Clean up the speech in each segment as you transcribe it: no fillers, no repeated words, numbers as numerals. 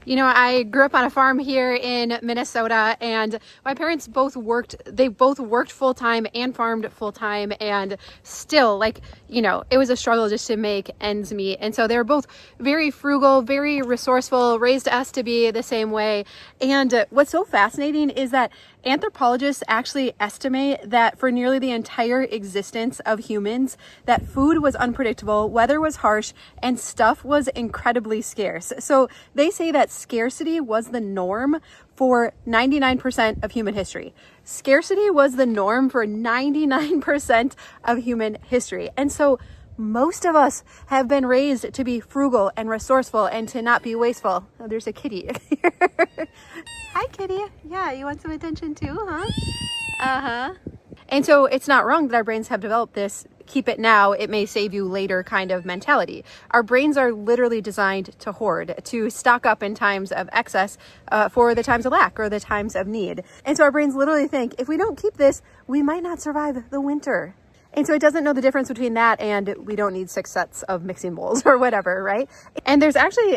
You know, I grew up on a farm here in Minnesota, and my parents both worked, they both worked full time and farmed full time, and still, like, you know, it was a struggle just to make ends meet. And so they were both very frugal, very resourceful, raised us to be the same way. And what's so fascinating is that anthropologists actually estimate that for nearly the entire existence of humans, that food was unpredictable, weather was harsh, and stuff was incredibly scarce. So they say that scarcity was the norm for 99% of human history. Scarcity was the norm for 99% of human history. And so most of us have been raised to be frugal and resourceful and to not be wasteful. Oh, there's a kitty here. Hi, kitty. Yeah, you want some attention too, huh? Uh-huh. And so it's not wrong that our brains have developed this keep it now, it may save you later kind of mentality. Our brains are literally designed to hoard, to stock up in times of excess for the times of lack or the times of need. And so our brains literally think, if we don't keep this, we might not survive the winter. And so it doesn't know the difference between that and we don't need 6 sets of mixing bowls or whatever, right? And there's actually,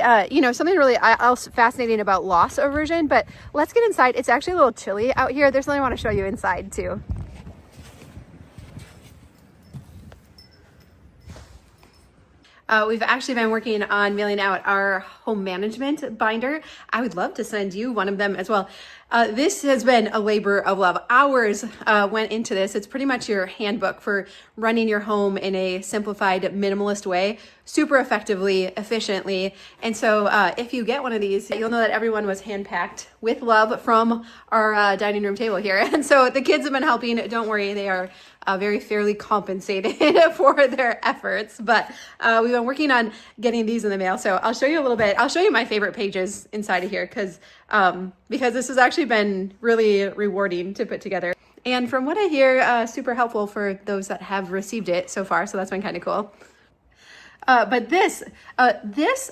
something really else fascinating about loss aversion, but let's get inside. It's actually a little chilly out here. There's something I want to show you inside too. We've actually been working on mailing out our home management binder. I would love to send you one of them as well. This has been a labor of love. Hours went into this. It's pretty much your handbook for running your home in a simplified, minimalist way, super effectively, efficiently. And so if you get one of these, you'll know that everyone was hand-packed with love from our dining room table here. And so the kids have been helping. Don't worry, they are very fairly compensated for their efforts, but we've been working on getting these in the mail. So I'll show you a little bit. I'll show you my favorite pages inside of here because this has actually been really rewarding to put together. And from what I hear, super helpful for those that have received it so far. So that's been kind of cool. But this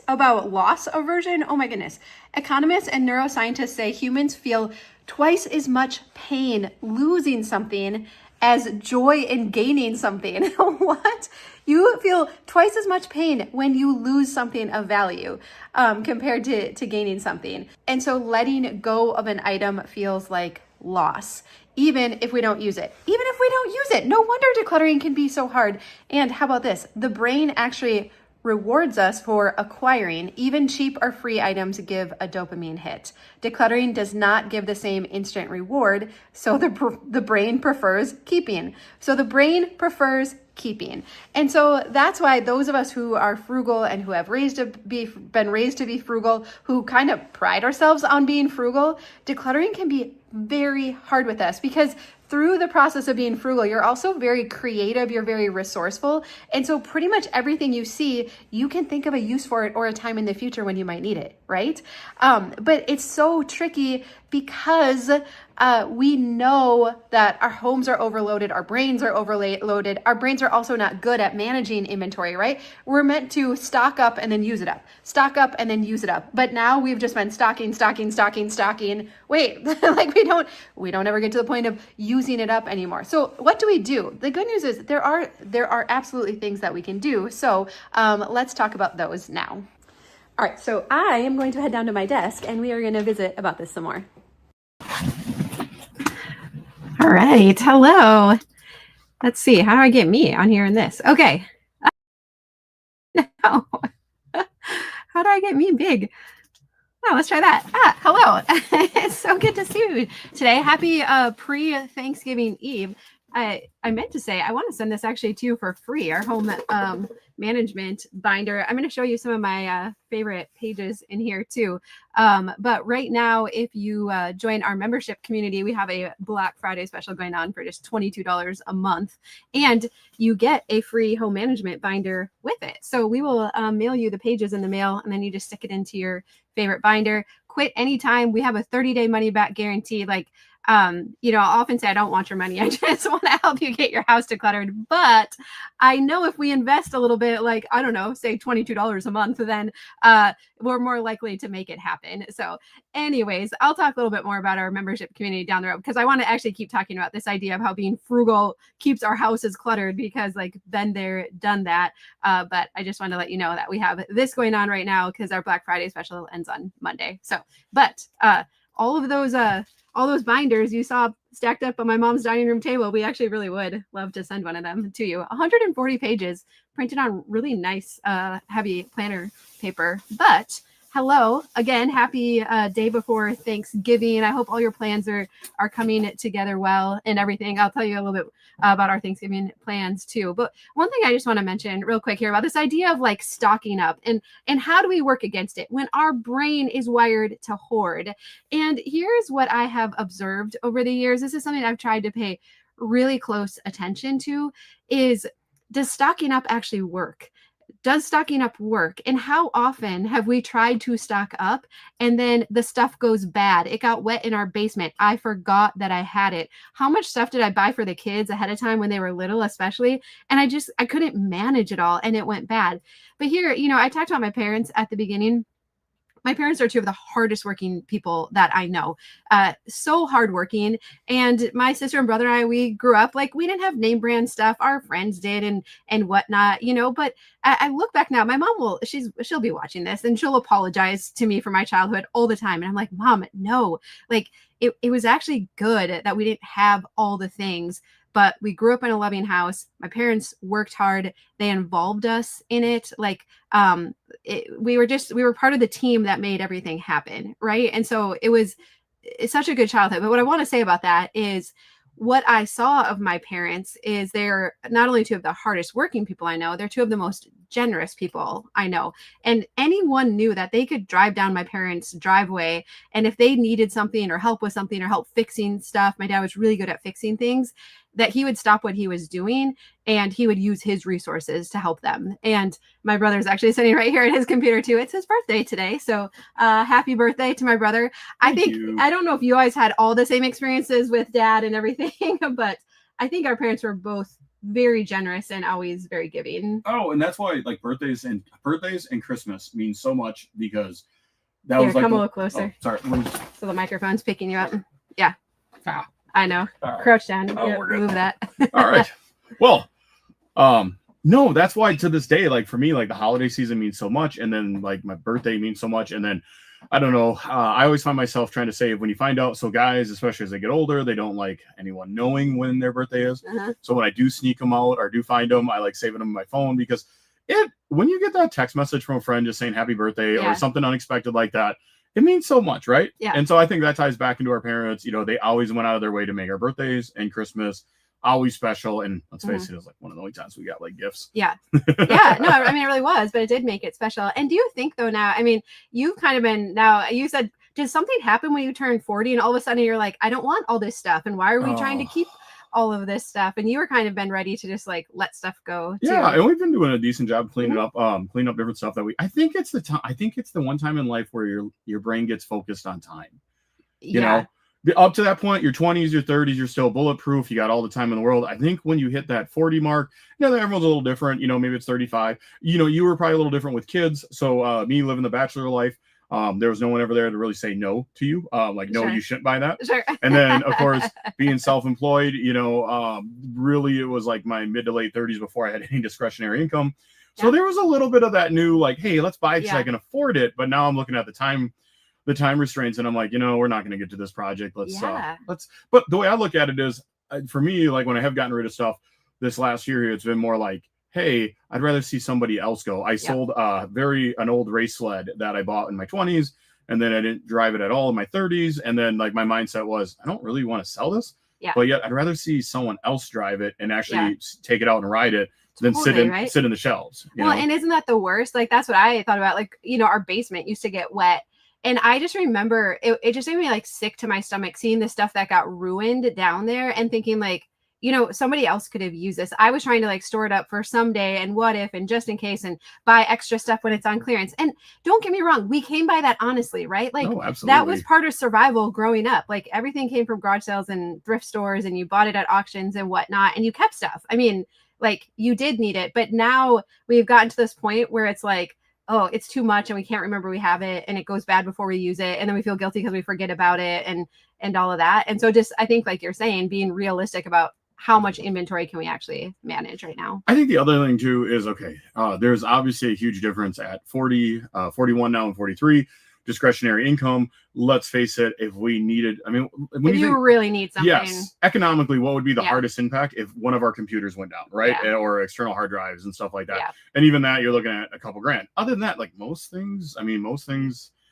about loss aversion, oh my goodness. Economists and neuroscientists say humans feel twice as much pain losing something as joy in gaining something. What? You feel twice as much pain when you lose something of value compared to gaining something. And so letting go of an item feels like loss, even if we don't use it. Even if we don't use it. No wonder decluttering can be so hard. And how about this? The brain actually rewards us for acquiring. Even cheap or free items give a dopamine hit. Decluttering does not give the same instant reward, so the brain prefers keeping. And so that's why those of us who are frugal and who have been raised to be frugal, who kind of pride ourselves on being frugal, decluttering can be very hard with us because through the process of being frugal, you're also very creative, you're very resourceful. And so pretty much everything you see, you can think of a use for it or a time in the future when you might need it, right? But it's so tricky because we know that our homes are overloaded, our brains are overloaded, our brains are also not good at managing inventory, right? We're meant to stock up and then use it up, stock up and then use it up. But now we've just been stocking. Wait, like we don't ever get to the point of using it up anymore. So what do we do? The good news is there are absolutely things that we can do. So let's talk about those now. All right, so I am going to head down to my desk and we are going to visit about this some more. All right, hello. Let's see, how do I get me on here in this? Okay. No. How do I get me big? Oh, let's try that. Hello. It's so good to see you today. Happy pre-Thanksgiving Eve. I meant to say, I want to send this actually to you for free, our home management binder. I'm going to show you some of my favorite pages in here too. But right now, if you join our membership community, we have a Black Friday special going on for just $22 a month. And you get a free home management binder with it. So we will mail you the pages in the mail, and then you just stick it into your favorite binder. Quit anytime. We have a 30-day money back guarantee. Like, I'll often say I don't want your money. I just want to help you get your house decluttered. But I know if we invest a little bit, like, I don't know, say $22 a month, then we're more likely to make it happen. So anyways, I'll talk a little bit more about our membership community down the road, because I want to actually keep talking about this idea of how being frugal keeps our houses cluttered, because like been there, done that. But I just want to let you know that we have this going on right now because our Black Friday special ends on Monday. So, but all of those all those binders you saw stacked up on my mom's dining room table, we actually really would love to send one of them to you. 140 pages printed on really nice, heavy planner paper. But hello again, happy day before Thanksgiving. I hope all your plans are coming together well and everything. I'll tell you a little bit about our Thanksgiving plans too. But one thing I just want to mention real quick here about this idea of like stocking up and how do we work against it when our brain is wired to hoard. And here's what I have observed over the years. This is something I've tried to pay really close attention to, is, does stocking up actually work? Does stocking up work? And how often have we tried to stock up and then the stuff goes bad? It got wet in our basement. I forgot that I had it. How much stuff did I buy for the kids ahead of time when they were little, especially? And I couldn't manage it all and it went bad. But here, I talked about my parents at the beginning. My parents are two of the hardest working people that I know. So hardworking. And my sister and brother and I, we grew up like we didn't have name brand stuff. Our friends did and whatnot, but I look back now, my mom she'll be watching this and she'll apologize to me for my childhood all the time. And I'm like, Mom, no, like it was actually good that we didn't have all the things. But we grew up in a loving house. My parents worked hard. They involved us in it. Like we were part of the team that made everything happen, right? And so it's such a good childhood. But what I want to say about that is what I saw of my parents is they're not only two of the hardest working people I know, they're two of the most generous people I know. And anyone knew that they could drive down my parents' driveway, and if they needed something or help with something or help fixing stuff, my dad was really good at fixing things, that he would stop what he was doing and he would use his resources to help them. And my brother's actually sitting right here at his computer too. It's his birthday today. So happy birthday to my brother. I don't know if you guys had all the same experiences with dad and everything, but I think our parents were both very generous and always very giving. Oh, and that's why like birthdays and Christmas mean so much, because that was like, come a little closer. Oh, sorry. So the microphone's picking you up. Yeah. Ah. I know. Right. Crouch down. Oh, we're good. Move that. All right. Well, no, that's why to this day, like for me, like the holiday season means so much, and then like my birthday means so much, and then I don't know. I always find myself trying to save when you find out. So guys, especially as they get older, they don't like anyone knowing when their birthday is. Uh-huh. So when I do sneak them out or do find them, I like saving them on my phone, because when you get that text message from a friend just saying happy birthday or something unexpected like that, it means so much, right? Yeah. And so I think that ties back into our parents. They always went out of their way to make our birthdays and Christmas always special. And let's face it was like one of the only times we got like gifts. Yeah. Yeah. No, I mean, it really was, but it did make it special. And do you think though now, I mean, you've kind of been now, you said, did something happen when you turned 40 and all of a sudden you're like, I don't want all this stuff. And why are we trying to keep all of this stuff? And you were kind of been ready to just like let stuff go too. Yeah, and we've been doing a decent job cleaning up different stuff that I think it's the one time in life where your brain gets focused on time. You know, up to that point, your 20s, your 30s, you're still bulletproof. You got all the time in the world. I think when you hit that 40 mark, everyone's a little different. Maybe it's 35. You were probably a little different with kids. So me living the bachelor life, there was no one ever there to really say no to you. No, you shouldn't buy that. Sure. And then, of course, being self-employed, really it was like my mid to late 30s before I had any discretionary income. So there was a little bit of that new, like, hey, let's buy it so I can afford it. But now I'm looking at the time restraints, and I'm like, we're not going to get to this project. But the way I look at it is, for me, like when I have gotten rid of stuff this last year, it's been more like, hey, I'd rather see somebody else go. I sold an old race sled that I bought in my 20s, and then I didn't drive it at all in my 30s. And then like my mindset was, I don't really want to sell this, but yet I'd rather see someone else drive it and actually take it out and ride it than sit in the shelves. And isn't that the worst? Like that's what I thought about. Like, our basement used to get wet. And I just remember it just made me like sick to my stomach seeing the stuff that got ruined down there and thinking like, somebody else could have used this. I was trying to like store it up for someday and what if and just in case and buy extra stuff when it's on clearance. And don't get me wrong, we came by that honestly, right? Like that was part of survival growing up. Like everything came from garage sales and thrift stores and you bought it at auctions and whatnot and you kept stuff. I mean, like you did need it, but now we've gotten to this point where it's like, oh, it's too much and we can't remember we have it and it goes bad before we use it. And then we feel guilty because we forget about it and all of that. And so just, I think like you're saying, being realistic about how much inventory can we actually manage right now? I think the other thing too is, okay, there's obviously a huge difference at 40, 41 now and 43, discretionary income. Let's face it, if we needed, I mean, if you really need something. Yes, economically, what would be the hardest impact if one of our computers went down, right? Or external hard drives and stuff like that. And even that, you're looking at a couple grand. Other than that, like most things,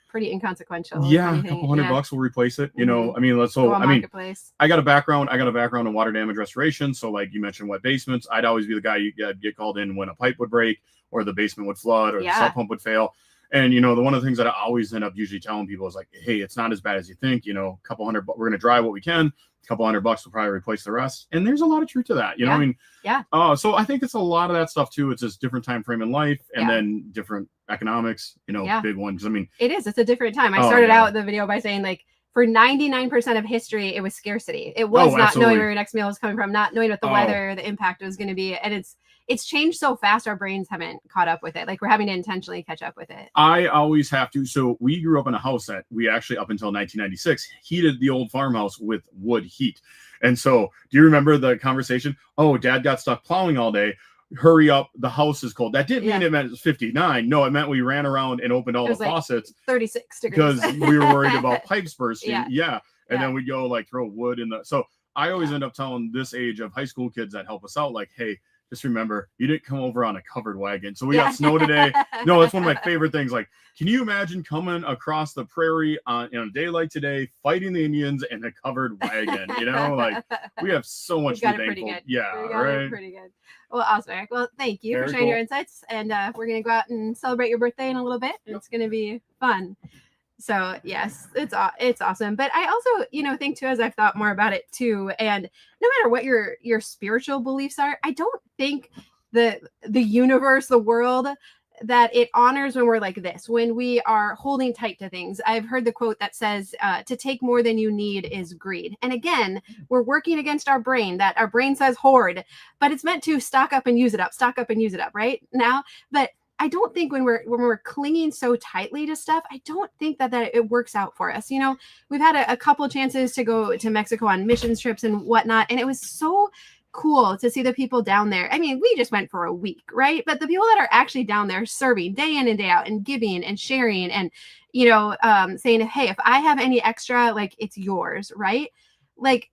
pretty inconsequential. Yeah, a couple $100 will replace it. You know, I mean, I got a background in water damage restoration. So like you mentioned wet basements, I'd always be the guy you get called in when a pipe would break or the basement would flood or the sub pump would fail. And, one of the things that I always end up usually telling people is like, hey, it's not as bad as you think, a couple $100, we're going to dry what we can. A couple $100 will probably replace the rest. And there's a lot of truth to that. So I think it's a lot of that stuff too. It's just different time frame in life and then different economics, big one. Cause it's a different time. I started out the video by saying like, for 99% of history, it was scarcity. It was not knowing where your next meal was coming from, not knowing what the weather, the impact was going to be. And it's changed so fast, our brains haven't caught up with it. Like we're having to intentionally catch up with it. I always have to. So we grew up in a house that we actually, up until 1996, heated the old farmhouse with wood heat. And so do you remember the conversation? Oh, Dad got stuck plowing all day. Hurry up, the house is cold. That didn't mean it meant it was 59. No, it meant we ran around and opened all the faucets. 36 degrees. Because we were worried about pipes bursting. And then we'd go like throw wood in the. So I always end up telling this age of high school kids that help us out, like, hey, just remember, you didn't come over on a covered wagon. So we got snow today. No, that's one of my favorite things. Like, can you imagine coming across the prairie on a day like today, fighting the Indians in a covered wagon? Like we have so much to be thankful. Pretty good. Well, awesome, Eric. Well, thank you for sharing your insights. And we're going to go out and celebrate your birthday in a little bit. It's going to be fun. So yes, it's awesome. But I also, think too, as I've thought more about it too, and no matter what your spiritual beliefs are, I don't think the universe, the world, that it honors when we're like this, when we are holding tight to things. I've heard the quote that says, to take more than you need is greed. And again, we're working against our brain, that our brain says hoard, but it's meant to stock up and use it up, right now. But I don't think when we're clinging so tightly to stuff, I don't think that it works out for us. We've had a couple chances to go to Mexico on missions trips and whatnot, and it was so cool to see the people down there. I mean, we just went for a week, right? But the people that are actually down there serving day in and day out and giving and sharing and, saying, hey, if I have any extra, like it's yours, right? Like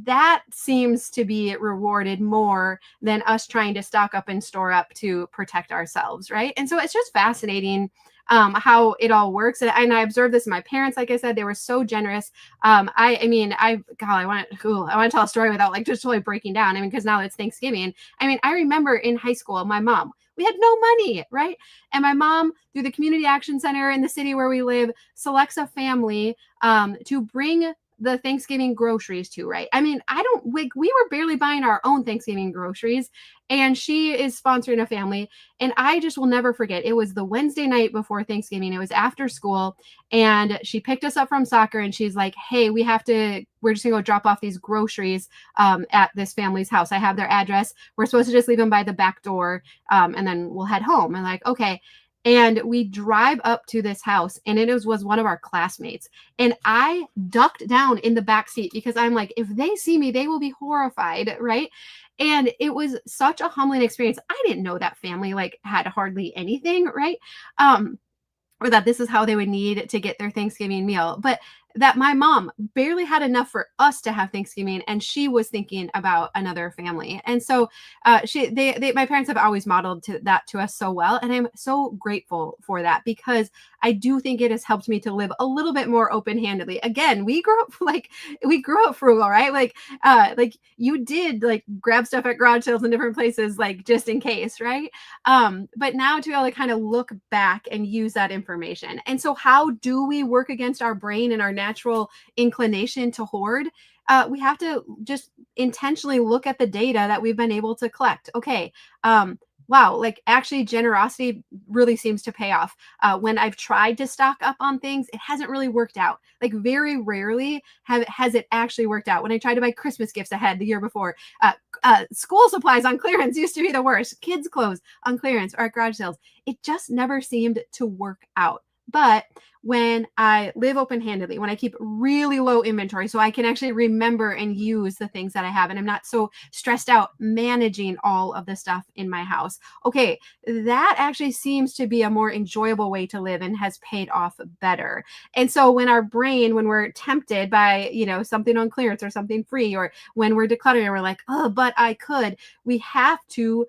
that seems to be rewarded more than us trying to stock up and store up to protect ourselves, right? And so it's just fascinating how it all works. And I observed this in my parents. Like I said, they were so generous. I want to tell a story without like just totally breaking down. I mean, because now it's Thanksgiving. I mean, I remember in high school, my mom, we had no money, right? And my mom, through the Community Action Center in the city where we live, selects a family to bring the Thanksgiving groceries to, right? I mean, we were barely buying our own Thanksgiving groceries, and she is sponsoring a family. And I just will never forget. It was the Wednesday night before Thanksgiving. It was after school, and she picked us up from soccer, and she's like, hey, we're just gonna go drop off these groceries at this family's house. I have their address. We're supposed to just leave them by the back door, and then we'll head home. And like, okay. And we drive up to this house, and it was one of our classmates. And I ducked down in the back seat because I'm like, if they see me, they will be horrified, right? And it was such a humbling experience. I didn't know that family like had hardly anything, right? Or that this is how they would need to get their Thanksgiving meal. But that my mom barely had enough for us to have Thanksgiving, and she was thinking about another family. And so my parents have always modeled that to us so well. And I'm so grateful for that, because I do think it has helped me to live a little bit more open-handedly. Again, we grew up frugal, right? Like you did like grab stuff at garage sales in different places, like just in case, right? But now to be able to kind of look back and use that information. And so how do we work against our brain and our natural inclination to hoard? We have to just intentionally look at the data that we've been able to collect. Okay. Wow, like actually generosity really seems to pay off. When I've tried to stock up on things, it hasn't really worked out. Like very rarely has it actually worked out. When I tried to buy Christmas gifts ahead the year before, school supplies on clearance used to be the worst. Kids' clothes on clearance or at garage sales. It just never seemed to work out. But when I live open-handedly, when I keep really low inventory so I can actually remember and use the things that I have, and I'm not so stressed out managing all of the stuff in my house, okay, that actually seems to be a more enjoyable way to live and has paid off better. And so when our brain, when we're tempted by, something on clearance or something free, or when we're decluttering and we're like, oh, but I could, we have to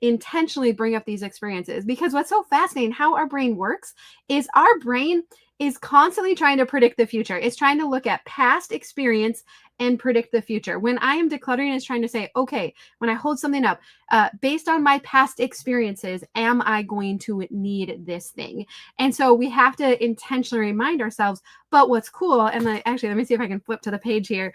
intentionally bring up these experiences, because what's so fascinating, how our brain works, is our brain is constantly trying to predict the future. It's trying to look at past experience and predict the future. When I am decluttering, it's trying to say, okay, when I hold something up, based on my past experiences, am I going to need this thing? And so we have to intentionally remind ourselves. But what's cool, and actually, let me see if I can flip to the page here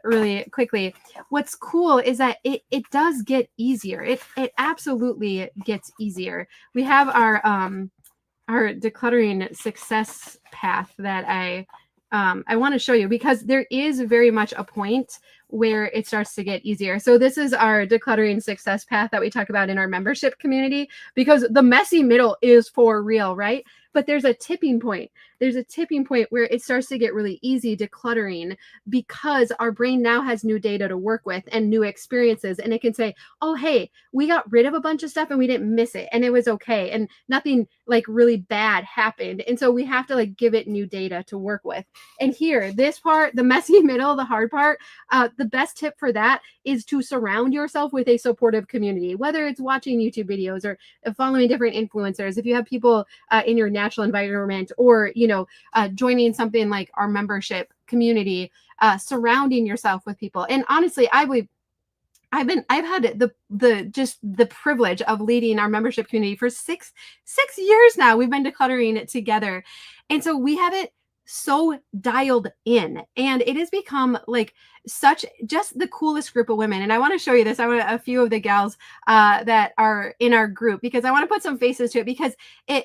really quickly. What's cool is that it does get easier. It absolutely gets easier. We have our decluttering success path that I want to show you, because there is very much a point where it starts to get easier. So this is our decluttering success path that we talk about in our membership community, because the messy middle is for real, right? But there's a tipping point. There's a tipping point where it starts to get really easy decluttering, because our brain now has new data to work with and new experiences. And it can say, oh, hey, we got rid of a bunch of stuff and we didn't miss it. And it was okay. And nothing like really bad happened. And so we have to like give it new data to work with. And here, this part, the messy middle, the hard part, the best tip for that is to surround yourself with a supportive community, whether it's watching YouTube videos or following different influencers. If you have people in your natural environment, or, joining something like our membership community, surrounding yourself with people. And honestly, I believe I've had the privilege of leading our membership community for six years now. We've been decluttering it together. And so we have it so dialed in, and it has become like such just the coolest group of women. And I want to show you this. I want a few of the gals that are in our group, because I want to put some faces to it, because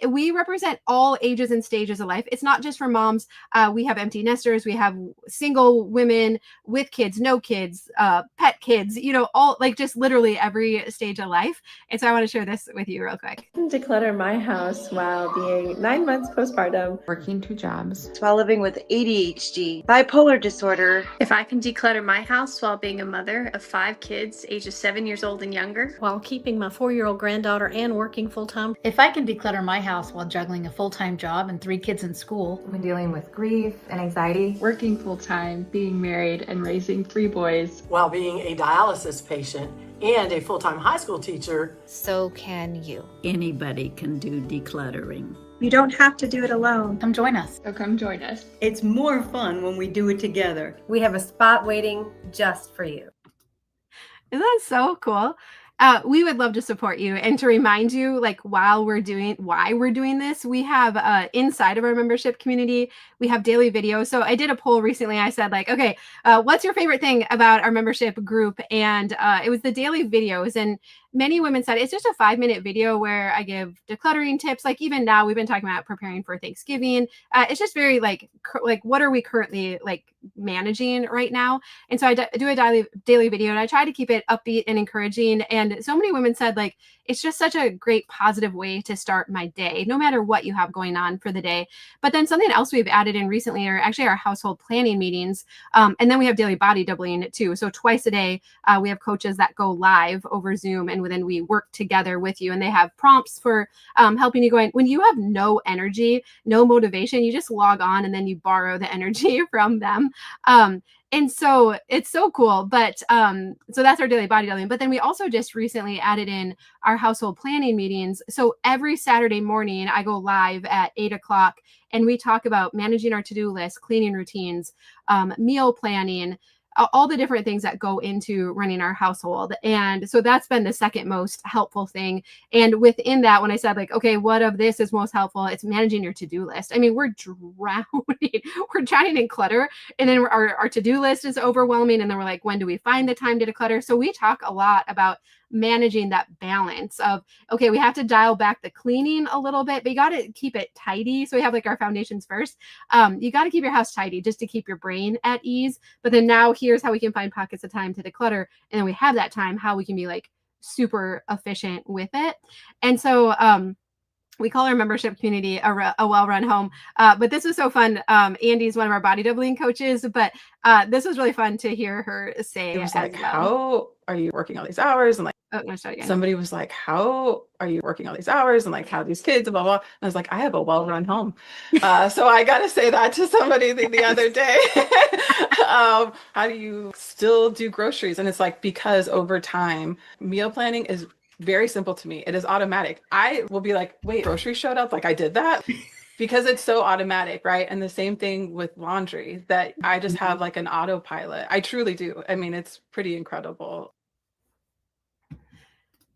we represent all ages and stages of life. It's not just for moms. We have empty nesters, we have single women with kids, no kids, pet kids, all, like, just literally every stage of life. And so I want to share this with you real quick. Declutter my house while being 9 months postpartum, working 2 jobs, while living with ADHD, bipolar disorder. If I can declutter my house while being a mother of 5 kids, ages 7 years old and younger, while keeping my 4-year-old granddaughter and working full-time. If I can declutter my house while juggling a full-time job and 3 kids in school. when dealing with grief and anxiety, working full-time, being married, and raising 3 boys, while being a dialysis patient and a full-time high school teacher, so can you. Anybody can do decluttering. You don't have to do it alone. Come join us. So come join us. It's more fun when we do it together. We have a spot waiting just for you. Isn't that so cool? We would love to support you, and to remind you, like, why we're doing this, we have inside of our membership community, we have daily videos. So I did a poll recently. I said, like, okay, what's your favorite thing about our membership group? And it was the daily videos. And many women said it's just a 5-minute video where I give decluttering tips. Like, even now, we've been talking about preparing for Thanksgiving. It's just very like what are we currently like managing right now? And so I do a daily video, and I try to keep it upbeat and encouraging. And so many women said, like, it's just such a great positive way to start my day, no matter what you have going on for the day. But then something else we've added in recently are actually our household planning meetings. And then we have daily body doubling too. So twice a day, we have coaches that go live over Zoom, and then we work together with you. And they have prompts for helping you going. When you have no energy, no motivation, you just log on and then you borrow the energy from them. And so it's so cool. But so that's our daily body doubling. But then we also just recently added in our household planning meetings. So every Saturday morning, I go live at 8:00, and we talk about managing our to-do list, cleaning routines, meal planning, all the different things that go into running our household. And so that's been the second most helpful thing. And within that, when I said like, okay, what of this is most helpful? It's managing your to-do list. I mean, we're drowning in clutter. And then our to-do list is overwhelming. And then we're like, when do we find the time to declutter? So we talk a lot about managing that balance of, okay, we have to dial back the cleaning a little bit, but you got to keep it tidy. So we have like our foundations first. You got to keep your house tidy just to keep your brain at ease. But then now here's how we can find pockets of time to declutter. And then we have that time, how we can be like super efficient with it. And so, we call our membership community a well-run home. But this was so fun. Andy's one of our body doubling coaches, but this was really fun to hear her say. It was like, how are you working all these hours? And like, oh, no, start again. Somebody was like, how are you working all these hours? And like, how these kids, blah, blah. And I was like, I have a well-run home. So I got to say that to somebody the other day. How do you still do groceries? And it's like, because over time, meal planning is very simple to me. It is automatic. I will be like, wait, groceries showed up? Like I did that? Because it's so automatic, right? And the same thing with laundry, that I just have like an autopilot. I truly do. I mean, it's pretty incredible.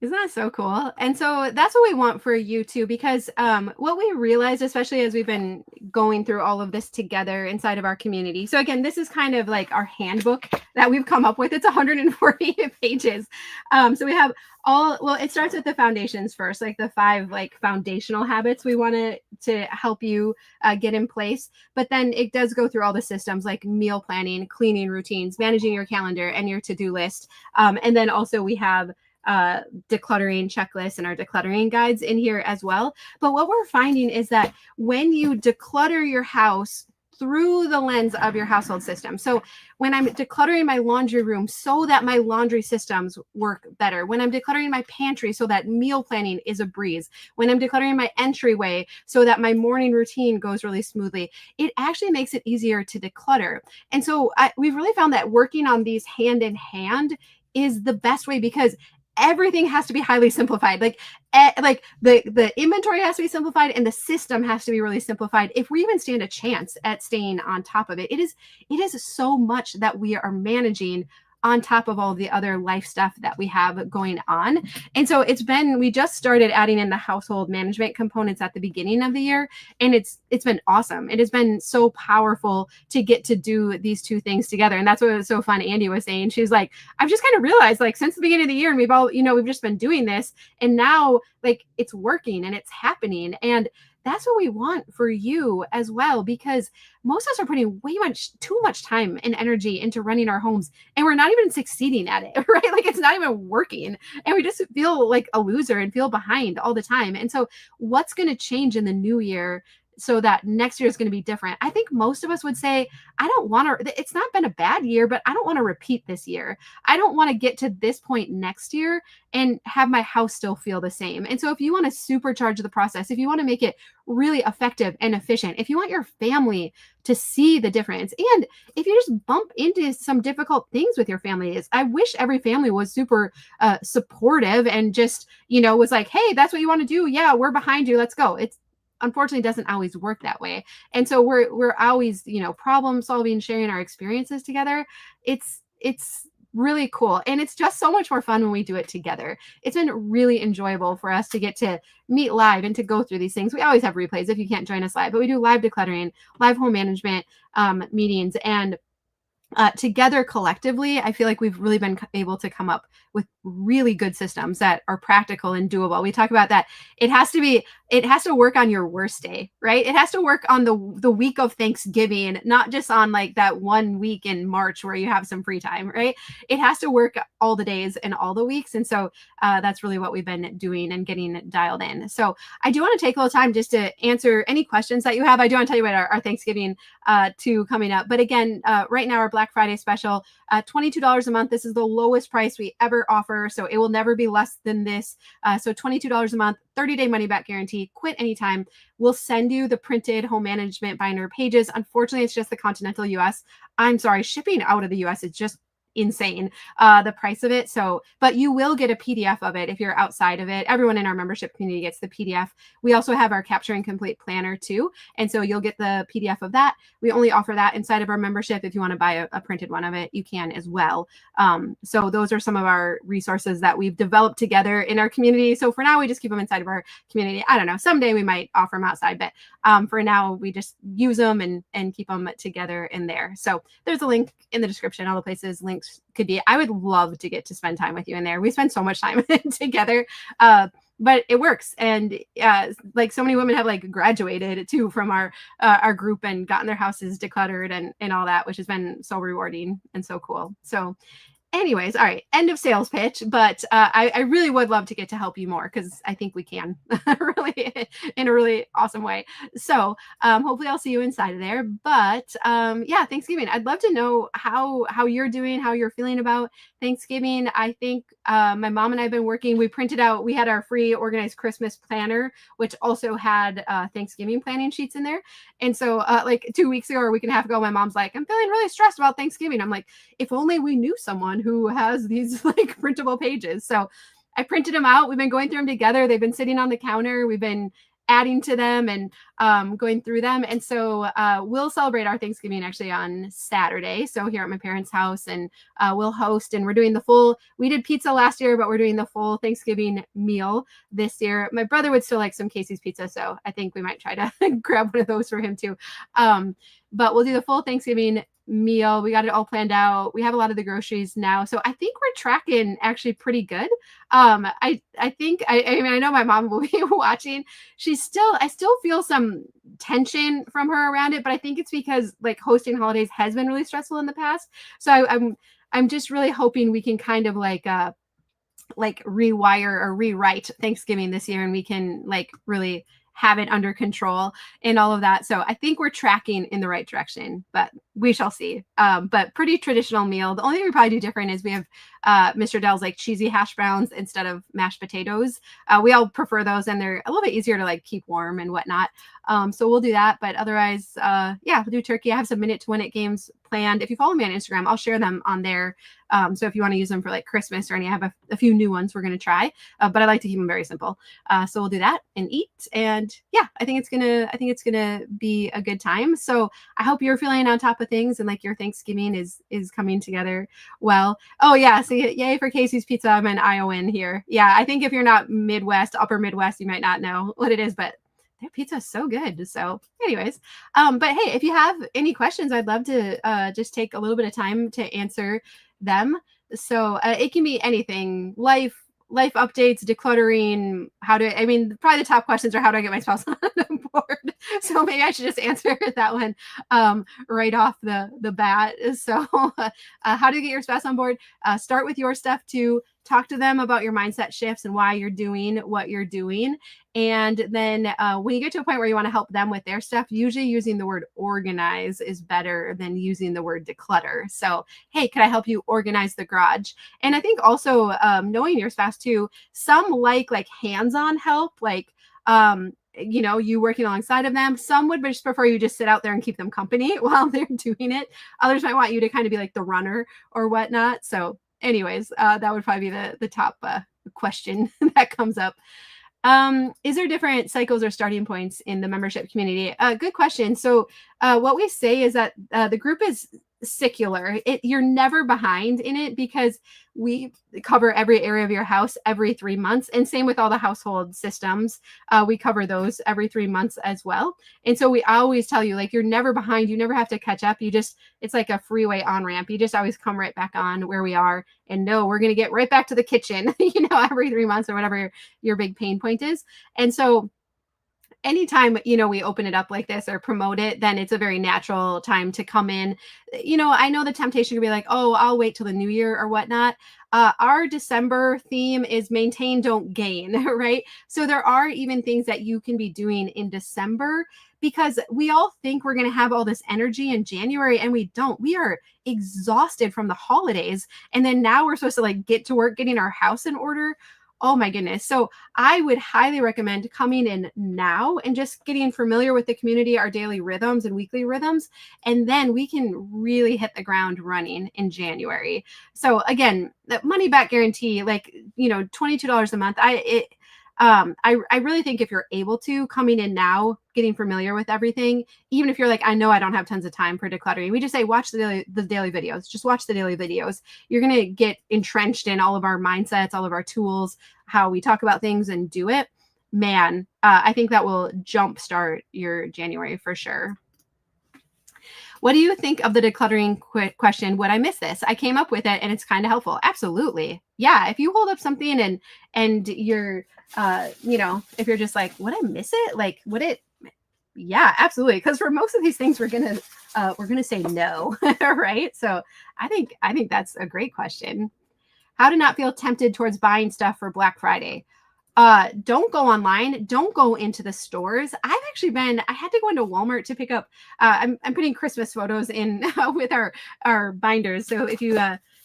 Isn't that so cool? And so that's what we want for you too, because what we realized, especially as we've been going through all of this together inside of our community. So again, this is kind of like our handbook that we've come up with. It's 140 pages. So we have it starts with the foundations first, like the 5 like foundational habits we want to help you get in place. But then it does go through all the systems like meal planning, cleaning routines, managing your calendar and your to-do list. And then also we have decluttering checklists and our decluttering guides in here as well. But what we're finding is that when you declutter your house through the lens of your household system. So when I'm decluttering my laundry room so that my laundry systems work better, when I'm decluttering my pantry so that meal planning is a breeze, when I'm decluttering my entryway so that my morning routine goes really smoothly, it actually makes it easier to declutter. And so we've really found that working on these hand in hand is the best way, because everything has to be highly simplified. Like the inventory has to be simplified and the system has to be really simplified if we even stand a chance at staying on top of it. It is so much that we are managing on top of all the other life stuff that we have going on. And so we just started adding in the household management components at the beginning of the year. And it's been awesome. It has been so powerful to get to do these two things together. And that's what was so fun. Andy was saying, she was like, I've just kind of realized like since the beginning of the year, and we've just been doing this, and now like it's working and it's happening. And that's what we want for you as well, because most of us are putting too much time and energy into running our homes, and we're not even succeeding at it, right? Like it's not even working, and we just feel like a loser and feel behind all the time. And so what's going to change in the new year so that next year is going to be different? I think most of us would say, I don't want to, it's not been a bad year, but I don't want to repeat this year. I don't want to get to this point next year and have my house still feel the same. And so if you want to supercharge the process, if you want to make it really effective and efficient, if you want your family to see the difference, and if you just bump into some difficult things with your family, I wish every family was super supportive and just, was like, hey, that's what you want to do. Yeah, we're behind you. Let's go. Unfortunately doesn't always work that way. And so we're always, problem solving, sharing our experiences together. It's really cool. And it's just so much more fun when we do it together. It's been really enjoyable for us to get to meet live and to go through these things. We always have replays if you can't join us live, but we do live decluttering, live home management meetings, and together collectively, I feel like we've really been able to come up with really good systems that are practical and doable. We talk about that. It has to work on your worst day, right? It has to work on the week of Thanksgiving, not just on like that 1 week in March where you have some free time, right? It has to work all the days and all the weeks. And so that's really what we've been doing and getting dialed in. So I do want to take a little time just to answer any questions that you have. I do want to tell you about our Thanksgiving coming up. But again, right now, our Black Friday special, $22 a month. This is the lowest price we ever offer. So it will never be less than this. So $22 a month, 30-day money back guarantee, quit anytime. We'll send you the printed home management binder pages. Unfortunately, it's just the continental US. I'm sorry, shipping out of the US is just insane, the price of it. So, but you will get a PDF of it if you're outside of it. Everyone in our membership community gets the PDF. We also have our Capturing Complete planner too. And so you'll get the PDF of that. We only offer that inside of our membership. If you want to buy a printed one of it, you can as well. So those are some of our resources that we've developed together in our community. So for now, we just keep them inside of our community. I don't know, someday we might offer them outside, but for now we just use them and keep them together in there. So there's a link in the description, all the places links could be. I would love to get to spend time with you in there. We spend so much time together, but it works. And like so many women have like graduated too from our group and gotten their houses decluttered and all that, which has been so rewarding and so cool. So anyways, all right, end of sales pitch, but I really would love to get to help you more because I think we can really in a really awesome way. So hopefully I'll see you inside of there. But yeah, Thanksgiving, I'd love to know how you're doing, how you're feeling about Thanksgiving. I think my mom and I have been working. We printed out, we had our free organized Christmas planner, which also had Thanksgiving planning sheets in there. And so like 2 weeks ago or a week and a half ago, my mom's like, I'm feeling really stressed about Thanksgiving. I'm like, if only we knew someone who has these like printable pages. So I printed them out. We've been going through them together. They've been sitting on the counter. We've been adding to them and going through them. And so we'll celebrate our Thanksgiving actually on Saturday. So here at my parents' house, and we'll host, and we're doing the full, we did pizza last year, but we're doing the full Thanksgiving meal this year. My brother would still like some Casey's pizza. So I think we might try to grab one of those for him too. But we'll do the full Thanksgiving meal. We got it all planned out. We have a lot of the groceries now. So I think we're tracking actually pretty good. I think, I mean, I know my mom will be watching. I still feel some tension from her around it, but I think it's because like hosting holidays has been really stressful in the past. So I'm just really hoping we can kind of like rewire or rewrite Thanksgiving this year, and we can like really have it under control and all of that. So I think we're tracking in the right direction, but we shall see. But pretty traditional meal. The only thing we probably do different is we have Mr. Dell's like cheesy hash browns instead of mashed potatoes. We all prefer those, and they're a little bit easier to like keep warm and whatnot. So we'll do that. But otherwise, yeah, we'll do turkey. I have some Minute to Win It games planned. If you follow me on Instagram, I'll share them on there. So if you want to use them for like Christmas or any, I have a few new ones we're going to try, but I like to keep them very simple. So we'll do that and eat. And yeah, I think it's gonna be a good time. So I hope you're feeling on top of things and like your Thanksgiving is coming together well. Oh yeah, so yay for Casey's Pizza. I'm an Iowan here. Yeah, I think if you're not Midwest, upper Midwest, you might not know what it is, but their pizza is so good. So anyways, but hey, if you have any questions, I'd love to just take a little bit of time to answer them. So it can be anything, life updates, decluttering, probably the top questions are how do I get my spouse on board? So maybe I should just answer that one right off the bat. So how to get your spouse on board? Start with your stuff too. Talk to them about your mindset shifts and why you're doing what you're doing. And then when you get to a point where you want to help them with their stuff, usually using the word organize is better than using the word declutter. So, hey, could I help you organize the garage? And I think also knowing your spouse too, some like hands-on help, like, you working alongside of them. Some would just prefer you just sit out there and keep them company while they're doing it. Others might want you to kind of be like the runner or whatnot. So anyways, that would probably be the top question that comes up. Is there different cycles or starting points in the membership community? Good question. So what we say is that the group is secular. You're never behind in it because we cover every area of your house every 3 months, and same with all the household systems. We cover those every 3 months as well. And so we always tell you, like, you're never behind. You never have to catch up. It's like a freeway on ramp. You just always come right back on where we are and know we're going to get right back to the kitchen, every 3 months or whatever your big pain point is. And so anytime, we open it up like this or promote it, then it's a very natural time to come in. I know the temptation could be like, oh, I'll wait till the new year or whatnot. Our December theme is maintain, don't gain, right? So there are even things that you can be doing in December, because we all think we're going to have all this energy in January, and we don't. We are exhausted from the holidays. And then now we're supposed to get to work getting our house in order. Oh my goodness. So I would highly recommend coming in now and just getting familiar with the community, our daily rhythms and weekly rhythms. And then we can really hit the ground running in January. So again, the money back guarantee, like, $22 a month. I really think if you're able to coming in now, getting familiar with everything, even if you're like, I know I don't have tons of time for decluttering, we just say, watch the daily videos, just watch the daily videos. You're going to get entrenched in all of our mindsets, all of our tools, how we talk about things and do it. Man, I think that will jumpstart your January for sure. What do you think of the decluttering question? Would I miss this? I came up with it and it's kind of helpful. Absolutely. Yeah. If you hold up something and you're, if you're just like, would I miss it? Like, would it? Yeah, absolutely. Because for most of these things, we're gonna say no, right? So I think that's a great question. How to not feel tempted towards buying stuff for Black Friday? Don't go online. Don't go into the stores. I had to go into Walmart to pick up, I'm putting Christmas photos in with our binders. So if you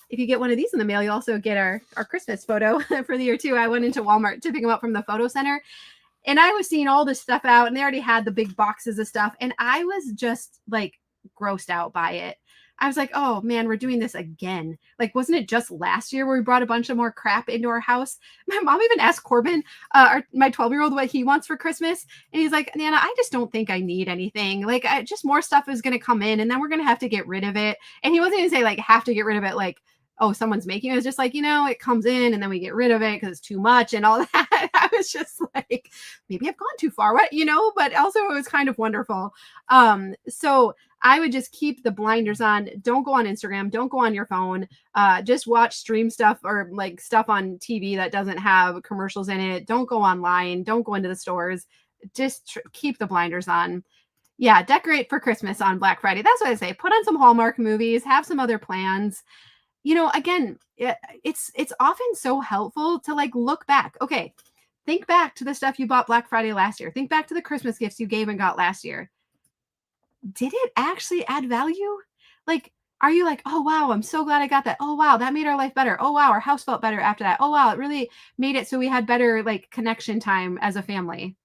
get one of these in the mail, you also get our Christmas photo for the year too. I went into Walmart to pick them up from the photo center, and I was seeing all this stuff out, and they already had the big boxes of stuff. And I was just like grossed out by it. I was like, oh man, we're doing this again. Like, wasn't it just last year where we brought a bunch of more crap into our house? My mom even asked Corbin, my 12-year-old, what he wants for Christmas. And he's like, Nana, I just don't think I need anything. Like, just more stuff is going to come in and then we're going to have to get rid of it. And he wasn't even say like, have to get rid of it. Like, oh, someone's making it. It was just like, it comes in and then we get rid of it because it's too much and all that. I was just like, maybe I've gone too far, but also it was kind of wonderful. So I would just keep the blinders on. Don't go on Instagram. Don't go on your phone. Just watch stream stuff or like stuff on TV that doesn't have commercials in it. Don't go online. Don't go into the stores. Just keep the blinders on. Yeah, decorate for Christmas on Black Friday. That's what I say. Put on some Hallmark movies. Have some other plans. Again, it's often so helpful to like look back. Okay, think back to the stuff you bought Black Friday last year. Think back to the Christmas gifts you gave and got last year. Did it actually add value? Like, are you like, oh, wow, I'm so glad I got that. Oh, wow, that made our life better. Oh, wow, our house felt better after that. Oh, wow, it really made it so we had better like connection time as a family.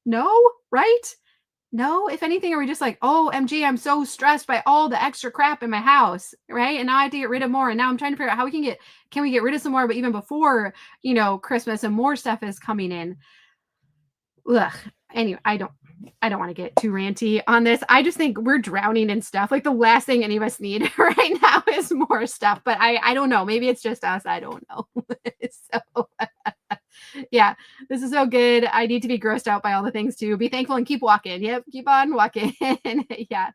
No, right? No, if anything, are we just like, oh, MG, I'm so stressed by all the extra crap in my house, right? And now I have to get rid of more. And now I'm trying to figure out how can we get rid of some more, but even before, Christmas and more stuff is coming in. Ugh. Anyway, I don't want to get too ranty on this. I just think we're drowning in stuff. Like the last thing any of us need right now is more stuff, but I don't know. Maybe it's just us. I don't know. So yeah, this is so good. I need to be grossed out by all the things too. Be thankful and keep walking. Yep. Keep on walking. Yeah.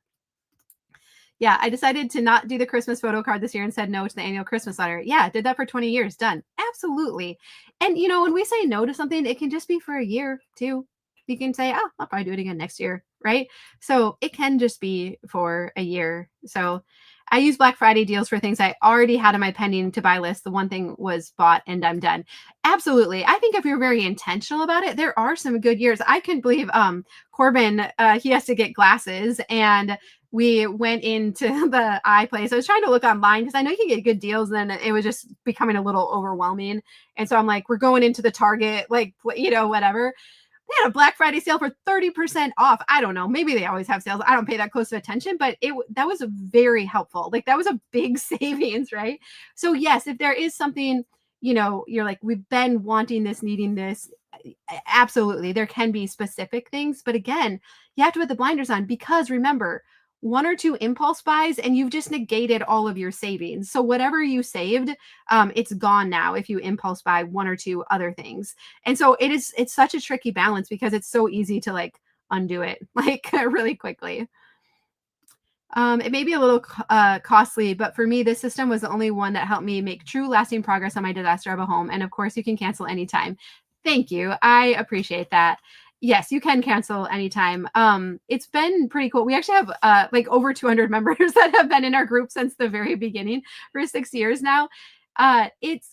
Yeah. I decided to not do the Christmas photo card this year and said no to the annual Christmas letter. Yeah. Did that for 20 years. Done. Absolutely. And when we say no to something, it can just be for a year too. You can say, oh, I'll probably do it again next year. Right. So it can just be for a year. So I use Black Friday deals for things I already had on my pending to buy list. The one thing was bought and I'm done. Absolutely. I think if you're very intentional about it, there are some good years. I couldn't believe Corbin, he has to get glasses, and we went into the eye place. I was trying to look online because I know you can get good deals, and then it was just becoming a little overwhelming. And so I'm like, we're going into the Target, like, whatever. They had a Black Friday sale for 30% off. I don't know. Maybe they always have sales. I don't pay that close of attention, but that was very helpful. Like, that was a big savings, right? So yes, if there is something, you're like, we've been wanting this, needing this. Absolutely. There can be specific things, but again, you have to put the blinders on, because remember, 1 or 2 impulse buys and you've just negated all of your savings. So whatever you saved, it's gone now if you impulse buy 1 or 2 other things. And so it's such a tricky balance, because it's so easy to like undo it like really quickly. It may be a little costly, but for me, this system was the only one that helped me make true lasting progress on my disaster of a home. And of course, you can cancel anytime. Thank you. I appreciate that. Yes, you can cancel anytime. It's been pretty cool. We actually have like over 200 members that have been in our group since the very beginning for 6 years now.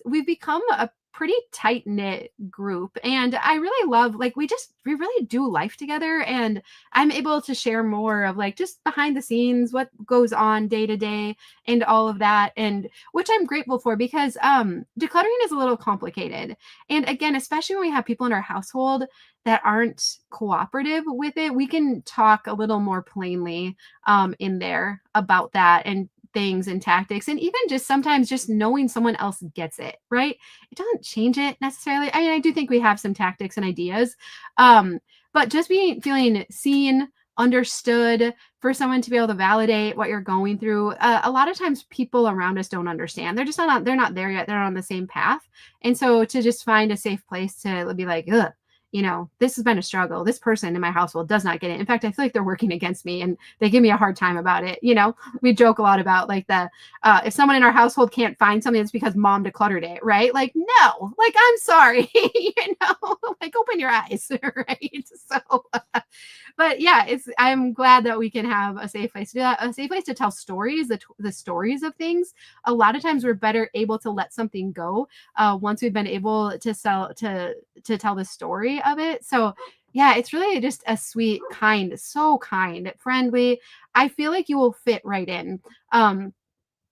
We've become a pretty tight knit group. And I really love, like, we really do life together. And I'm able to share more of like just behind the scenes, what goes on day to day and all of that. And which I'm grateful for, because decluttering is a little complicated. And again, especially when we have people in our household that aren't cooperative with it, we can talk a little more plainly in there about that and things and tactics, and even just sometimes just knowing someone else gets it, right? It doesn't change it necessarily. I mean, I do think we have some tactics and ideas, but just feeling seen, understood, for someone to be able to validate what you're going through. A lot of times people around us don't understand. They're just they're not there yet. They're not on the same path. And so to just find a safe place to be like, ugh, this has been a struggle. This person in my household does not get it. In fact, I feel like they're working against me and they give me a hard time about it. We joke a lot about like if someone in our household can't find something, it's because mom decluttered it, right? Like, no, like, I'm sorry, like, open your eyes, right? So, but yeah, I'm glad that we can have a safe place to do that, a safe place to tell stories, the stories of things. A lot of times we're better able to let something go once we've been able to tell the story of it. So yeah, it's really just a sweet, so kind, friendly. I feel like you will fit right in.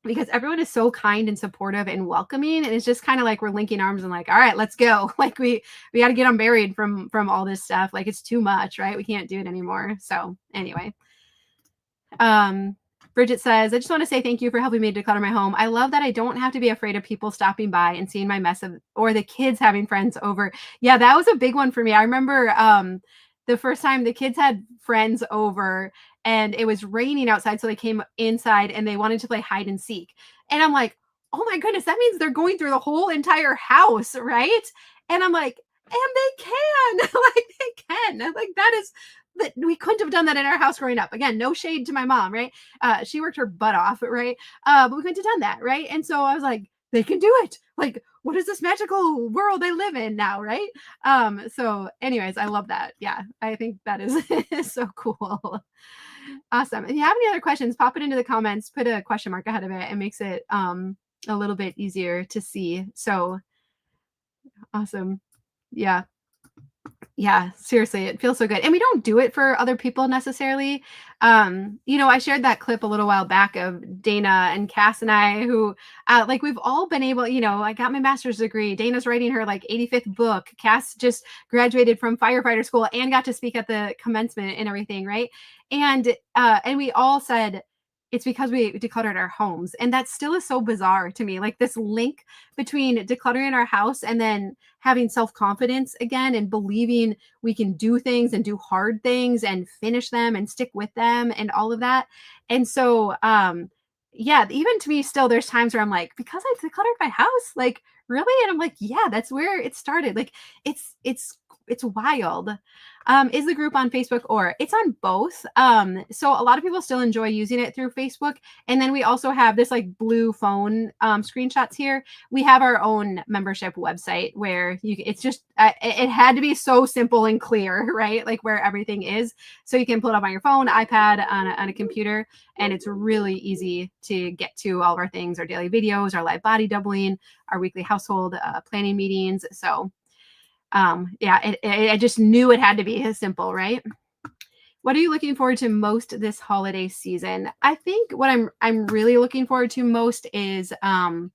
Because everyone is so kind and supportive and welcoming. And it's just kind of like we're linking arms and like, all right, let's go. Like we got to get unburied from all this stuff. Like, it's too much, right? We can't do it anymore. So anyway, Bridget says, I just want to say thank you for helping me declutter my home. I love that I don't have to be afraid of people stopping by and seeing my mess or the kids having friends over. Yeah, that was a big one for me. I remember the first time the kids had friends over and it was raining outside. So they came inside and they wanted to play hide and seek. And I'm like, oh my goodness, that means they're going through the whole entire house, right? And I'm like, and they can, like, they can. Like, that we couldn't have done that in our house growing up. Again, no shade to my mom, right? She worked her butt off, right? But we couldn't have done that, right? And so I was like, they can do it. Like, what is this magical world they live in now, right? So anyways, I love that. Yeah, I think that is so cool. Awesome. If you have any other questions, pop it into the comments, put a question mark ahead of it. It makes it a little bit easier to see. So awesome. Yeah. Yeah, seriously, it feels so good. And we don't do it for other people necessarily. I shared that clip a little while back of Dana and Cass and I, who like, we've all been able, I got my master's degree. Dana's writing her like 85th book. Cass just graduated from firefighter school and got to speak at the commencement and everything, right? And we all said, it's because we decluttered our homes. And that still is so bizarre to me. Like, this link between decluttering our house and then having self-confidence again and believing we can do things and do hard things and finish them and stick with them and all of that. And so, yeah, even to me still, there's times where I'm like, because I decluttered my house, like, really? And I'm like, yeah, that's where it started. Like, it's wild. Is the group on Facebook? Or it's on both. So a lot of people still enjoy using it through Facebook. And then we also have this like blue phone screenshots here. We have our own membership website where it's just, it had to be so simple and clear, right? Like, where everything is. So you can pull it up on your phone, iPad, on a computer, and it's really easy to get to all of our things, our daily videos, our live body doubling, our weekly household planning meetings. So yeah, I just knew it had to be as simple, right? What are you looking forward to most this holiday season? I think what I'm really looking forward to most is I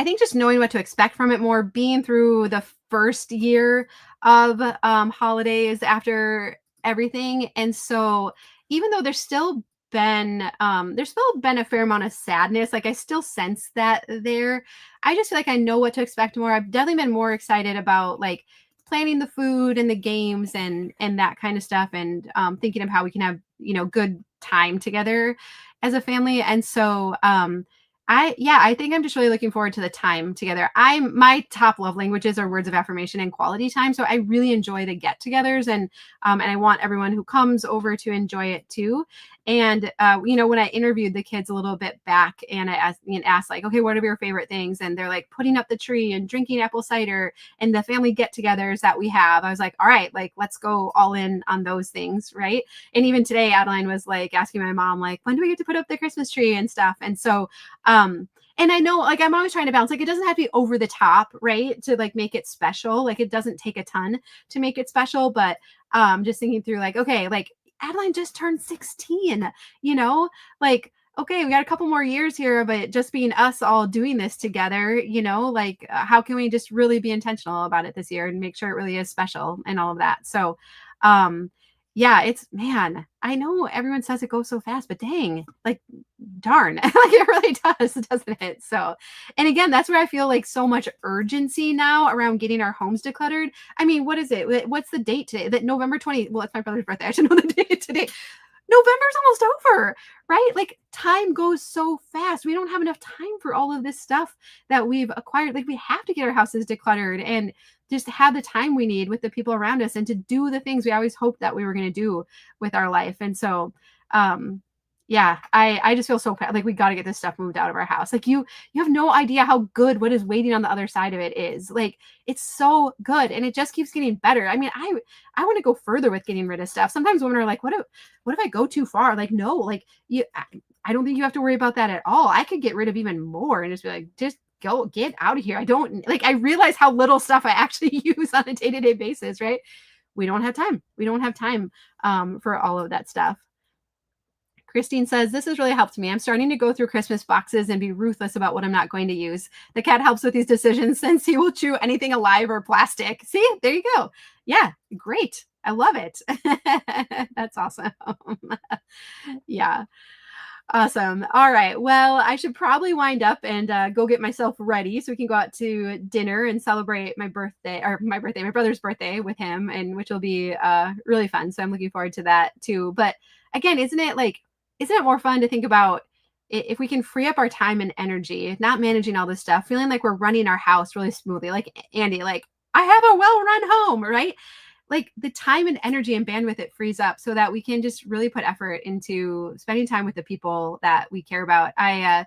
think just knowing what to expect from it more, being through the first year of holidays after everything. And so even though there's still been a fair amount of sadness, like, I still sense that there, I just feel like I know what to expect more. I've definitely been more excited about like planning the food and the games and that kind of stuff, and thinking of how we can have good time together as a family. And so I think I'm just really looking forward to the time together. My top love languages are words of affirmation and quality time. So I really enjoy the get-togethers, and I want everyone who comes over to enjoy it too. And when I interviewed the kids a little bit back, and I asked like, okay, what are your favorite things? And they're like putting up the tree and drinking apple cider and the family get-togethers that we have. I was like, all right, like, let's go all in on those things, right? And even today, Adeline was like asking my mom, like, when do we get to put up the Christmas tree and stuff? And so And I know, like, I'm always trying to balance, like, it doesn't have to be over the top, right? To like make it special. Like, it doesn't take a ton to make it special, but just thinking through like, okay, like Adeline just turned 16, you know, like, okay, we got a couple more years here, but just being us all doing this together, you know, like how can we just really be intentional about it this year and make sure it really is special and all of that. So, yeah, it's, man, I know everyone says it goes so fast, but dang, like, darn, like it really does, doesn't it? So, and again, that's where I feel like so much urgency now around getting our homes decluttered. I mean, what is it? What's the date today? That November 20, well, it's my brother's birthday. I should know the date today. November's almost over, right? Like, time goes so fast. We don't have enough time for all of this stuff that we've acquired. Like, we have to get our houses decluttered and just have the time we need with the people around us and to do the things we always hoped that we were going to do with our life. And so, yeah, I just feel so like we got to get this stuff moved out of our house. Like, you have no idea how good what is waiting on the other side of it is. Like, it's so good and it just keeps getting better. I mean, I want to go further with getting rid of stuff. Sometimes women are like, what if I go too far? Like, no, like I don't think you have to worry about that at all. I could get rid of even more and just be like, just go get out of here. I don't like, I realize how little stuff I actually use on a day-to-day basis, right? We don't have time. We don't have time for all of that stuff. Christine says, this has really helped me. I'm starting to go through Christmas boxes and be ruthless about what I'm not going to use. The cat helps with these decisions since he will chew anything alive or plastic. See, there you go. Yeah, great. I love it. That's awesome. Yeah. Awesome. All right. Well, I should probably wind up and go get myself ready so we can go out to dinner and celebrate my brother's birthday with him, and which will be really fun. So I'm looking forward to that too. But again, isn't it more fun to think about if we can free up our time and energy, not managing all this stuff, feeling like we're running our house really smoothly, like Andy, like I have a well-run home, right? Like the time and energy and bandwidth it frees up so that we can just really put effort into spending time with the people that we care about. I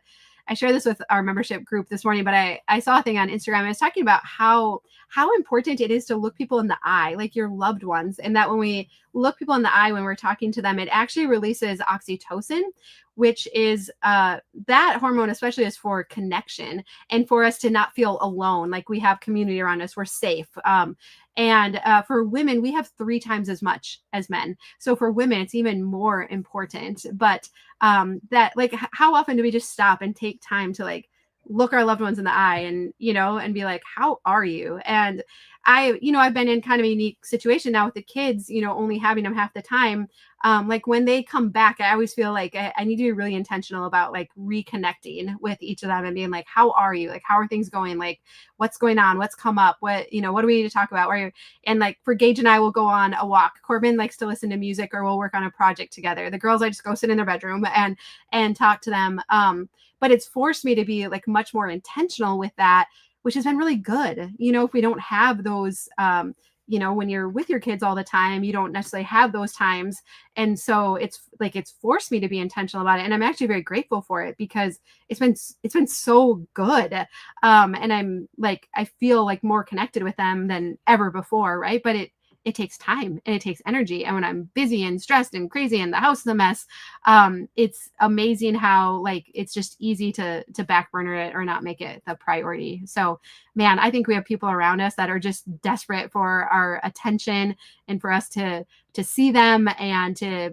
shared this with our membership group this morning, but I saw a thing on Instagram. I was talking about how important it is to look people in the eye, like your loved ones. And that when we look people in the eye, when we're talking to them, it actually releases oxytocin, which is that hormone, especially is for connection and for us to not feel alone. Like we have community around us, we're safe. And for women, we have 3 times as much as men. So for women, it's even more important. But that, like, how often do we just stop and take time to like look our loved ones in the eye and, you know, and be like, how are you? And I've been in kind of a unique situation now with the kids, you know, only having them half the time. Like when they come back, I always feel like I need to be really intentional about like reconnecting with each of them and being like, how are you? Like, how are things going? Like, what's going on? What's come up? What do we need to talk about? And like for Gage and I will go on a walk. Corbin likes to listen to music or we'll work on a project together. The girls, I just go sit in their bedroom and talk to them. But it's forced me to be like much more intentional with that, which has been really good. You know, if we don't have those, when you're with your kids all the time, you don't necessarily have those times. And so it's forced me to be intentional about it. And I'm actually very grateful for it because it's been so good. And I'm like, I feel like more connected with them than ever before. Right. But it takes time and it takes energy. And when I'm busy and stressed and crazy and the house is a mess, it's amazing how like it's just easy to back burner it or not make it the priority. So man, I think we have people around us that are just desperate for our attention and for us to see them and to,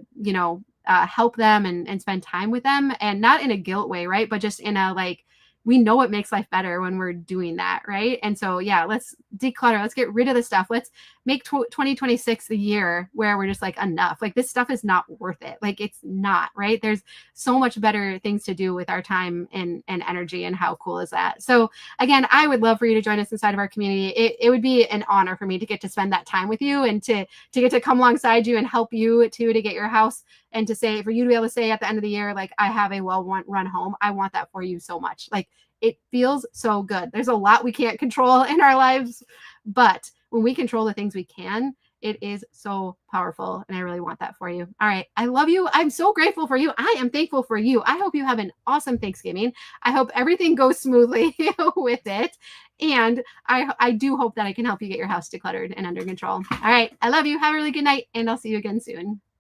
help them and spend time with them, and not in a guilt way, right? But just in a like, we know it makes life better when we're doing that, right? And so, yeah, let's declutter. Let's get rid of the stuff. Let's make 2026 the year where we're just like, enough. Like this stuff is not worth it. Like it's not, right? There's so much better things to do with our time and energy. And how cool is that? So again, I would love for you to join us inside of our community. It would be an honor for me to get to spend that time with you and to get to come alongside you and help you too, to get your house, and to say, for you to be able to say at the end of the year, like, I have a well-run home. I want that for you so much. Like, it feels so good. There's a lot we can't control in our lives, but when we control the things we can, it is so powerful. And I really want that for you. All right. I love you. I'm so grateful for you. I am thankful for you. I hope you have an awesome Thanksgiving. I hope everything goes smoothly with it. And I do hope that I can help you get your house decluttered and under control. All right. I love you. Have a really good night, and I'll see you again soon.